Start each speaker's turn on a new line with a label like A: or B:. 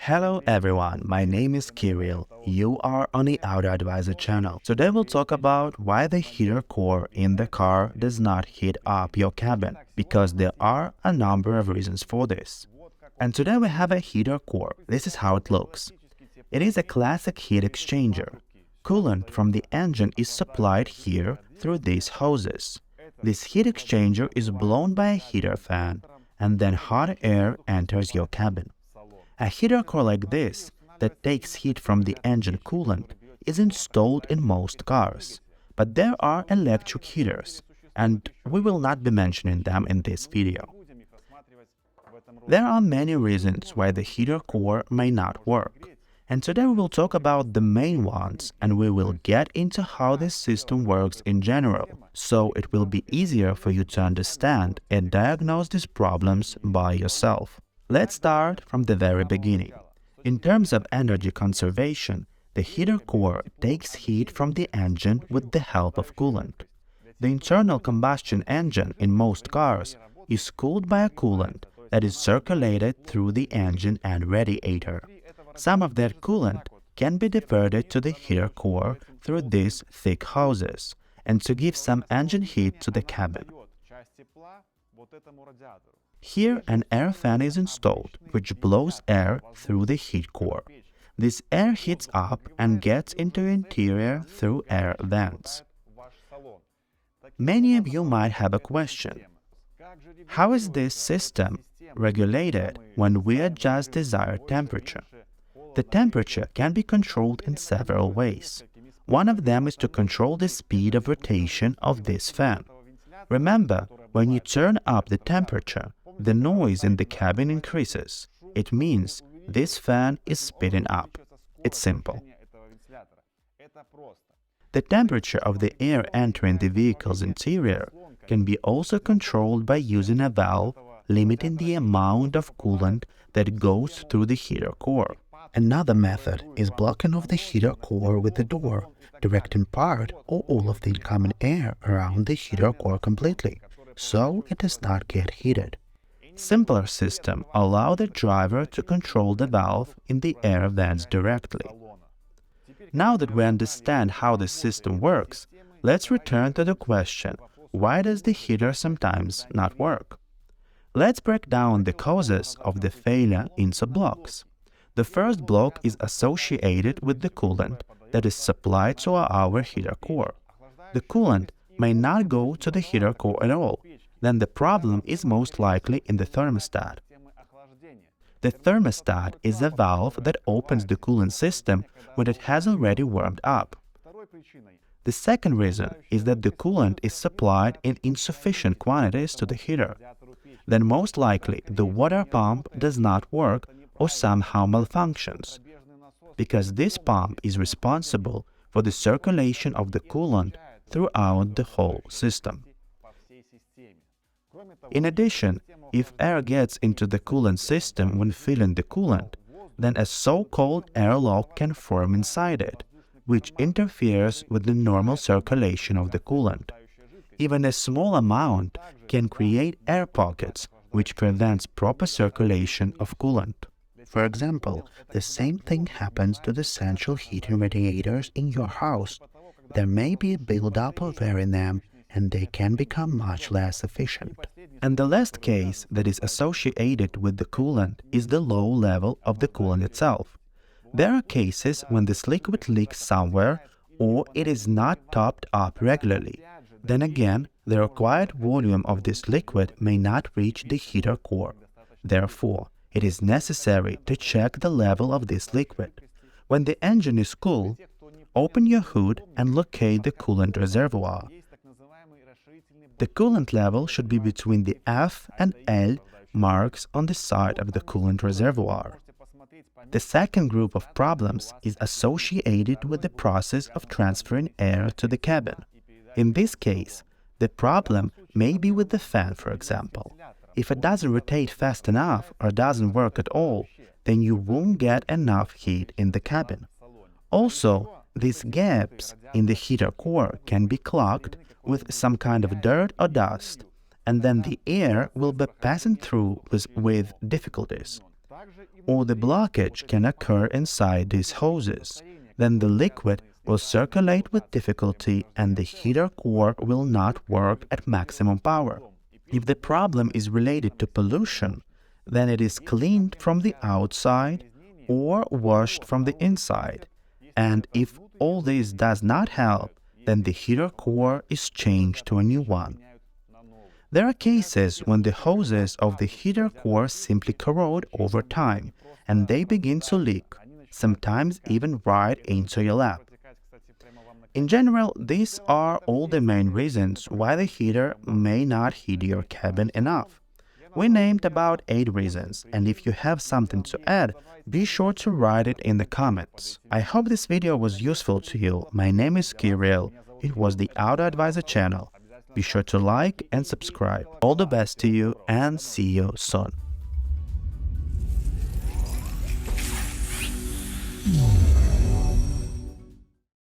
A: Hello everyone, my name is Kirill. You are on the AutoAdviser channel. Today we'll talk about why the heater core in the car does not heat up your cabin, because there are a number of reasons for this. And today we have a heater core. This is how it looks. It is a classic heat exchanger. Coolant from the engine is supplied here through these hoses. This heat exchanger is blown by a heater fan, and then hot air enters your cabin. A heater core like this, that takes heat from the engine coolant, is installed in most cars. But there are electric heaters, and we will not be mentioning them in this video. There are many reasons why the heater core may not work, and today we will talk about the main ones, and we will get into how this system works in general, so it will be easier for you to understand and diagnose these problems by yourself. Let's start from the very beginning. In terms of energy conservation, the heater core takes heat from the engine with the help of coolant. The internal combustion engine in most cars is cooled by a coolant that is circulated through the engine and radiator. Some of that coolant can be diverted to the heater core through these thick hoses and to give some engine heat to the cabin. Here, an air fan is installed, which blows air through the heat core. This air heats up and gets into the interior through air vents. Many of you might have a question. How is this system regulated when we adjust desired temperature? The temperature can be controlled in several ways. One of them is to control the speed of rotation of this fan. Remember, when you turn up the temperature, the noise in the cabin increases. It means this fan is speeding up. It's simple. The temperature of the air entering the vehicle's interior can be also controlled by using a valve limiting the amount of coolant that goes through the heater core. Another method is blocking off the heater core with the door, directing part or all of the incoming air around the heater core completely, so it does not get heated. Simpler systems allow the driver to control the valve in the air vents directly. Now that we understand how this system works, let's return to the question, why does the heater sometimes not work? Let's break down the causes of the failure into blocks. The first block is associated with the coolant that is supplied to our heater core. The coolant may not go to the heater core at all. Then the problem is most likely in the thermostat. The thermostat is a valve that opens the coolant system when it has already warmed up. The second reason is that the coolant is supplied in insufficient quantities to the heater. Then most likely the water pump does not work or somehow malfunctions, because this pump is responsible for the circulation of the coolant throughout the whole system. In addition, if air gets into the coolant system when filling the coolant, then a so-called airlock can form inside it, which interferes with the normal circulation of the coolant. Even a small amount can create air pockets, which prevents proper circulation of coolant. For example, the same thing happens to the central heating radiators in your house. There may be a buildup of air in them, and they can become much less efficient. And the last case that is associated with the coolant is the low level of the coolant itself. There are cases when this liquid leaks somewhere or it is not topped up regularly. Then again, the required volume of this liquid may not reach the heater core. Therefore, it is necessary to check the level of this liquid. When the engine is cool, open your hood and locate the coolant reservoir. The coolant level should be between the F and L marks on the side of the coolant reservoir. The second group of problems is associated with the process of transferring air to the cabin. In this case, the problem may be with the fan, for example. If it doesn't rotate fast enough or doesn't work at all, then you won't get enough heat in the cabin. Also, these gaps in the heater core can be clogged with some kind of dirt or dust, and then the air will be passing through with difficulties. or the blockage can occur inside these hoses. Then the liquid will circulate with difficulty and the heater core will not work at maximum power. If the problem is related to pollution, then it is cleaned from the outside or washed from the inside. And if all this does not help, then the heater core is changed to a new one. There are cases when the hoses of the heater core simply corrode over time and they begin to leak, sometimes even right into your lap. In general, these are all the main reasons why the heater may not heat your cabin enough. We named about 8 reasons, and if you have something to add, be sure to write it in the comments. I hope this video was useful to you. My name is Kirill. It was the AutoAdviser channel. Be sure to like and subscribe. All the best to you and see you soon.